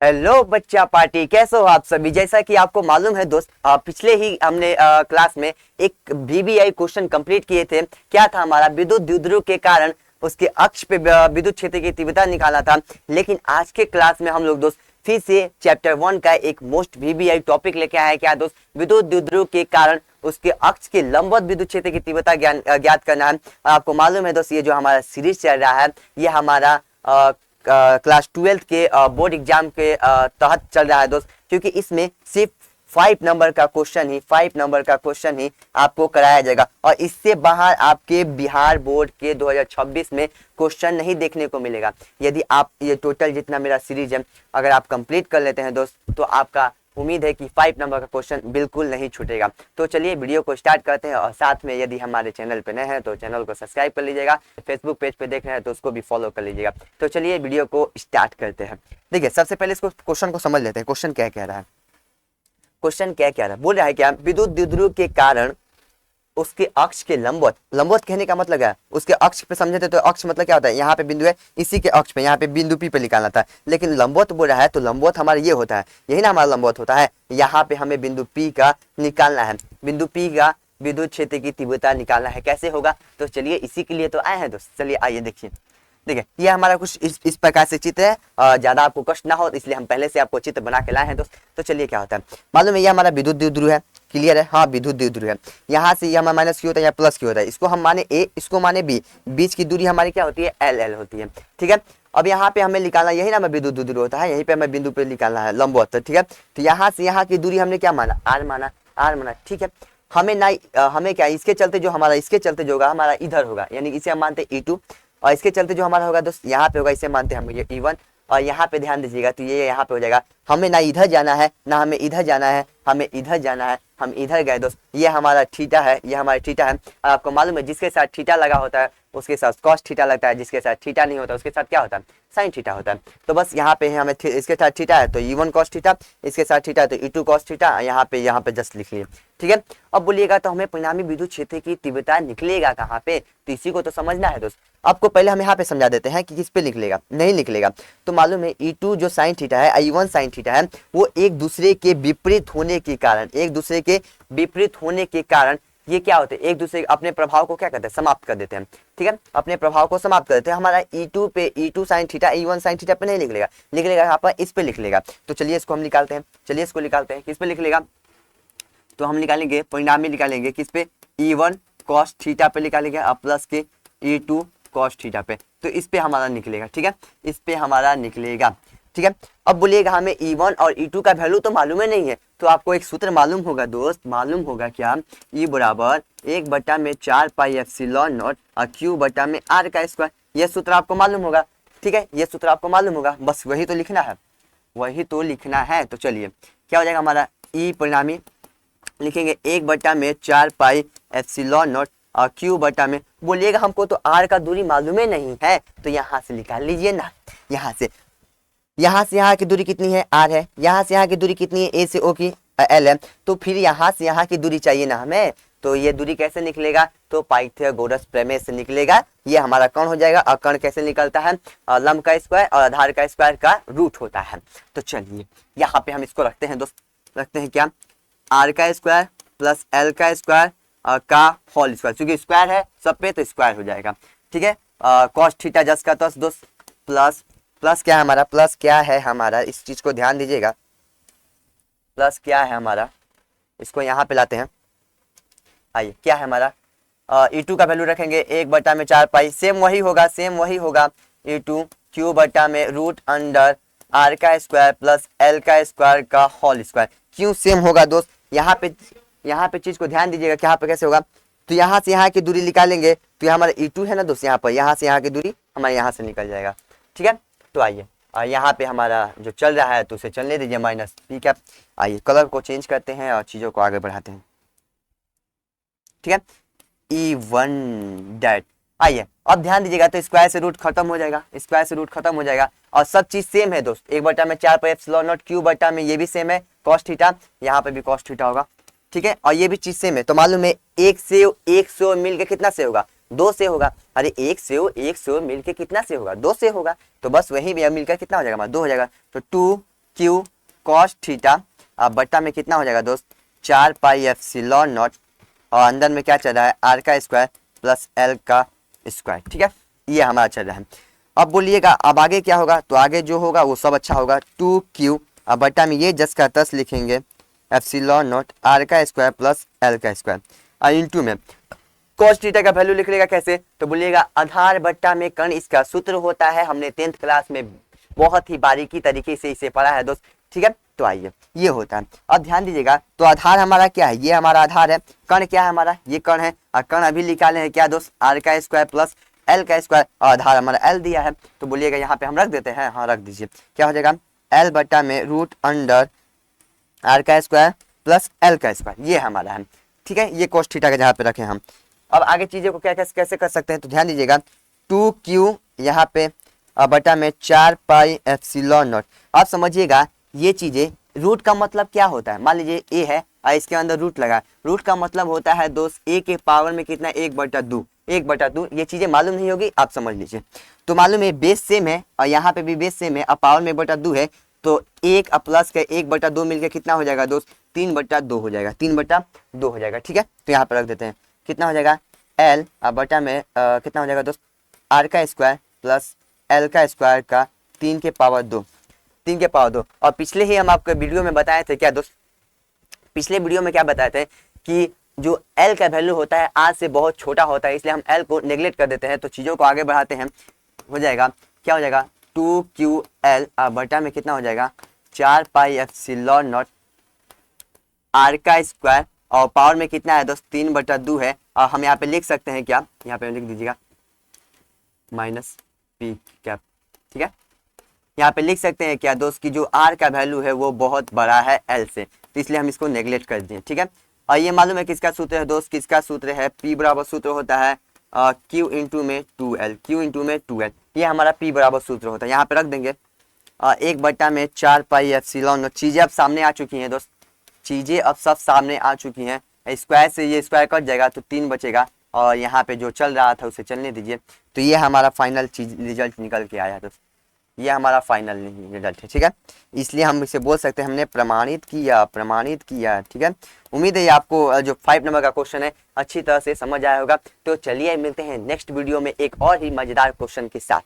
Hello बच्चा party, कैसे हो आप सभी। जैसा कि आपको मालूम है दोस्त, पिछले ही हमने क्लास में एक वीबीआई क्वेश्चन कंप्लीट किए थे। क्या था हमारा, विद्युत द्विध्रुव के कारण उसके अक्ष पे विद्युत क्षेत्र की तीव्रता निकाला था। लेकिन आज के क्लास में हम लोग दोस्त फिर से चैप्टर 1 का एक मोस्ट वीबीआई टॉपिक लेके आए। क्या दोस्त, विद्युत द्विध्रुव के कारण उसके अक्ष के लंबवत विद्युत क्षेत्र की तीव्रता ज्ञात करना है। आपको मालूम है दोस्त, ये जो हमारा सीरीज चल रहा है ये हमारा क्लास 12 के बोर्ड एग्जाम के तहत चल रहा है दोस्त। क्योंकि इसमें सिर्फ 5 नंबर का क्वेश्चन ही आपको कराया जाएगा और इससे बाहर आपके बिहार बोर्ड के 2026 में क्वेश्चन नहीं देखने को मिलेगा। यदि आप ये टोटल जितना मेरा सीरीज है अगर आप कंप्लीट कर लेते हैं दोस्त, तो आपका उम्मीद है कि 5 नंबर का क्वेश्चन बिल्कुल नहीं छूटेगा। तो चलिए वीडियो को स्टार्ट करते हैं और साथ में यदि हमारे चैनल पे नए हैं तो चैनल को सब्सक्राइब कर लीजिएगा। फेसबुक पेज पे देख रहे हैं तो उसको भी फॉलो कर लीजिएगा। तो चलिए वीडियो को स्टार्ट करते हैं। देखिए, सबसे पहले इसको क्वेश्चन को समझ लेते हैं। क्वेश्चन क्या कह रहा है, बोल रहा है क्या, विद्युत द्विध्रुव के कारण उसके अक्ष के लंबवत कहने का मतलब है उसके अक्ष पे समझे थे। तो अक्ष मतलब क्या होता है, यहाँ पे बिंदु है, इसी के अक्ष पे यहाँ पे बिंदु पी पे निकालना था। लेकिन लंबवत बोल रहा है तो लंबवत हमारा ये होता है, यही ना हमारा लंबवत होता है। यहाँ पे हमें बिंदु पी का निकालना है, बिंदु पी का विद्युत क्षेत्र की तीव्रता निकालना है। कैसे होगा, तो चलिए इसी के लिए तो आए हैं दोस्त। चलिए आइए देखिए ये हमारा कुछ इस प्रकार से चित्र है। ज्यादा आपको कष्ट ना हो इसलिए हम पहले से आपको चित्र बना के लाए हैं दोस्त। तो चलिए क्या होता है, मालूम है ये हमारा विद्युत द्विध्रुव है। क्लियर है, हाँ विद्युत द्विध्रुव है। यहाँ से ये हमारा माइनस क्यू होता है या प्लस क्यू होता है। इसको हम माने ए, इसको माने बी, बीच की दूरी हमारी क्या होती है, एल एल होती है। ठीक है, अब यहाँ पे हमें निकालना, यही ना हमें विद्युत द्विध्रुव होता है, यहीं पे हमें बिंदु पे निकालना है लंबवत। ठीक है, तो यहाँ से यहाँ की दूरी हमने क्या माना, आर माना। ठीक है, हमें ना हमें क्या, इसके चलते जो होगा हमारा इधर होगा, यानी इसे हम मानते हैं E2 और इसके चलते जो हमारा होगा दोस्त यहाँ पे होगा, इसे मानते हैं हम ये E1 और यहाँ पे ध्यान दीजिएगा तो ये यहाँ पे हो जाएगा। हमें ना इधर जाना है ना हमें इधर जाना है, हमें इधर जाना है, हम इधर गए दोस्त। ये हमारा थीटा है, ये हमारा थीटा है। और आपको मालूम है जिसके साथ थीटा लगा होता है उसके साथ कॉस थीटा लगता है, जिसके साथ थीटा नहीं होता उसके साथ क्या होता है, साइन थीटा होता है। तो बस यहाँ पे हमें इसके साथ थीटा है तो E1 कॉस थीटा, इसके साथ थीटा है तो E2 कॉस थीटा। यहाँ पे जस्ट लिख लिए। ठीक है, अब बोलिएगा तो हमें परिणामी विद्युत क्षेत्र की तीव्रता निकलेगा कहाँ पे, तो इसी को तो समझना है दोस्त। आपको पहले हम यहाँ पे समझा देते हैं कि किस पे निकलेगा, नहीं निकलेगा। तो मालूम है E2 जो साइन थीटा है, E1 साइन थीटा है, वो एक दूसरे के विपरीत होने के कारण ये क्या होते हैं, एक दूसरे अपने प्रभाव को क्या करते हैं, समाप्त कर देते हैं। ठीक है, अपने प्रभाव को समाप्त कर देते हैं। हमारा E2 sine theta E1 sine theta पे नहीं निकलेगा, यहाँ पर इस पे निकलेगा। तो चलिए इसको हम निकालते हैं, किस पे निकलेगा, तो हम निकालेंगे परिणामी निकालेंगे किस पे, E1 cos थीटा पे निकालेंगे और प्लस के E2 cos थीटा पे। तो इस पे हमारा निकलेगा। ठीक है, इस पे हमारा निकलेगा। ठीक है, अब बोलिएगा हमें E1 और E2 का वैल्यू तो मालूम है नहीं है, तो आपको एक सूत्र मालूम होगा दोस्त। मालूम होगा क्या, E बराबर 1/4 पाई एप्सिलॉन नॉट और Q बटा में R का स्क्वायर। ये सूत्र आपको मालूम होगा। ठीक है, ये सूत्र आपको मालूम होगा, बस वही तो लिखना है। तो चलिए क्या हो जाएगा हमारा, E परिणामी लिखेंगे 1/4 पाई एप्सिलॉन नॉट और Q बटा में, बोलिएगा हमको तो R का दूरी मालूम ही नहीं है तो यहाँ से निकाल लीजिए ना। यहाँ से यहाँ की दूरी कितनी है, R है। यहाँ से यहाँ की दूरी कितनी है, A से O की L है। तो फिर यहाँ से यहाँ की दूरी चाहिए ना हमें, तो ये दूरी कैसे निकलेगा, तो पाइथागोरस प्रमेय से निकलेगा। ये हमारा कर्ण हो जाएगा और कर्ण कैसे निकलता है, लंब का स्क्वायर और आधार का स्क्वायर का रूट होता है। तो चलिए यहाँ पे हम इसको रखते हैं दोस्त, रखते हैं क्या, R का स्क्वायर प्लस L का स्क्वायर का होल स्क्वायर, क्योंकि स्क्वायर है सब पे तो स्क्वायर हो जाएगा। ठीक है, कॉस थीटा जस का तस दोस्त, प्लस क्या है हमारा, इस चीज को ध्यान दीजिएगा। प्लस क्या है हमारा, इसको यहाँ पे लाते हैं। आइए क्या है हमारा, E2 का वैल्यू रखेंगे 1/4 पाई, सेम वही होगा E2 Q बटा में रूट अंडर R का स्क्वायर प्लस L का स्क्वायर का होल स्क्वायर। क्यों सेम होगा दोस्त, यहाँ पे चीज को ध्यान दीजिएगा कि यहाँ पे कैसे होगा। तो यहाँ से यहाँ की दूरी निकालेंगे तो हमारा E2 है ना दोस्त, यहाँ पर यहाँ से यहाँ की दूरी हमारे यहाँ से निकल जाएगा। ठीक है, तो आइए यहाँ पे हमारा जो चल रहा है तो उसे चलने दीजिए माइनस। ठीक है, आइए कलर को चेंज करते हैं और चीजों को आगे बढ़ाते हैं। ठीक है, E1 डेट। आइए अब ध्यान दीजिएगा तो स्क्वायर से रूट खत्म हो जाएगा, और सब चीज सेम है दोस्त। 1/4 पाई एप्सिलॉन नॉट Q बटा में, ये भी सेम है कॉस थीटा, यहाँ पे भी कॉस थीटा होगा। ठीक है, और ये भी चीज सेम है। तो मालूम है 1 से 100 मिलके कितना से होगा, 2 से होगा। अरे 1 से 100 मिलके कितना से होगा, 2 से होगा। तो बस वही मिलकर कितना हो जाएगा, 2 हो जाएगा। तो 2 क्यू कॉस थीटा बट्टा में कितना हो जाएगा दोस्त 4 पाई एप्सिलॉन नॉट और अंदर में क्या चल रहा है आर का स्क्वायर प्लस एल का स्क्वायर। ठीक है, ये हमारा चल रहा है। अब बोलिएगा अब आगे क्या होगा, तो आगे जो होगा वो सब अच्छा होगा। 2q अब बट्टा में ये जस का तस लिखेंगे एप्सिलॉन नॉट आर का स्क्वायर प्लस एल का स्क्वायर और इंटू में cos थीटा का वैल्यू लिख लेगा कैसे, तो बोलिएगा आधार बट्टा में कर्ण, इसका सूत्र होता है, हमने 10th क्लास में बहुत ही बारीकी तरीके से इसे पढ़ा है दोस्त। ठीक है, तो आइए ये होता है। अब ध्यान दीजिएगा, तो आधार हमारा क्या है, ये हमारा आधार है, कर्ण क्या है हमारा, ये कर्ण है और कर्ण अभी निकाले हैं क्या दोस्त आर का स्क्वायर प्लस एल का स्क्वायर और आधार हमारा एल दिया है। तो बोलिएगा यहाँ पे हम रख देते हैं, हाँ रख दीजिए, क्या हो जाएगा एल बट्टा में रूट अंडर आर का स्क्वायर प्लस एल का स्क्वायर, ये हमारा है। ठीक है, ये cos थीटा का जहाँ पे रखे हम। अब आगे चीजें को क्या कैसे कर सकते हैं, तो ध्यान दीजिएगा 2q यहाँ पे बटा में 4 पाई एप्सिलॉन नॉट। अब समझिएगा ये चीजें, रूट का मतलब क्या होता है, मान लीजिए a है और इसके अंदर रूट लगा, रूट का मतलब होता है दोस्त a के पावर में कितना 1/2, 1/2। ये चीजें मालूम नहीं होगी, आप समझ लीजिए। तो मालूम है बेस सेम है और यहाँ पे भी बेस सेम है और पावर में 1/2 है, तो 1 प्लस का 1/2 मिलकर कितना हो जाएगा दोस्त 3/2 हो जाएगा, 3/2 हो जाएगा। ठीक है, तो यहाँ पे रख देते हैं, कितना हो जाएगा एल बटा में कितना हो जाएगा दोस्त आर का स्क्वायर प्लस एल का स्क्वायर का 3 के पावर 2, 3 के पावर 2। और पिछले ही हम आपको वीडियो में बताए थे क्या दोस्त, पिछले वीडियो में क्या बताए थे कि जो एल का वैल्यू होता है आर से बहुत छोटा होता है, इसलिए हम एल को नेग्लेक्ट कर देते हैं। तो चीज़ों को आगे बढ़ाते हैं, हो जाएगा क्या हो जाएगा 2ql बटा में कितना हो जाएगा 4 पाई एप्सिलॉन नॉट आर का स्क्वायर और पावर में कितना है दोस्त 3/2 है। और हम यहाँ पे लिख सकते हैं क्या, यहाँ पे लिख दीजिएगा माइनस पी कैप। ठीक है, यहाँ पे लिख सकते हैं क्या दोस्त कि जो आर का वैल्यू है वो बहुत बड़ा है एल से, तो इसलिए हम इसको नेग्लेक्ट कर दिए। ठीक है, और ये मालूम है किसका सूत्र है दोस्त, किसका सूत्र है p बराबर सूत्र होता है q इंटू में 2l, q इंटू में 2l, ये हमारा p बराबर सूत्र होता है। यहाँ पे रख देंगे 1/4 पाई एप्सिलॉन। चीजें अब सामने आ चुकी हैं दोस्त, चीजें अब सब सामने आ चुकी हैं। स्क्वायर से ये स्क्वायर कट जाएगा तो 3 बचेगा और यहाँ पे जो चल रहा था उसे चलने दीजिए। तो ये हमारा फाइनल चीज रिजल्ट निकल के आया दोस्त, ये हमारा फाइनल रिजल्ट है। ठीक है, इसलिए हम इसे बोल सकते हैं हमने प्रमाणित किया, प्रमाणित किया। ठीक है, उम्मीद है आपको जो 5 नंबर का क्वेश्चन है अच्छी तरह से समझ आया होगा। तो चलिए मिलते हैं नेक्स्ट वीडियो में एक और ही मजेदार क्वेश्चन के साथ।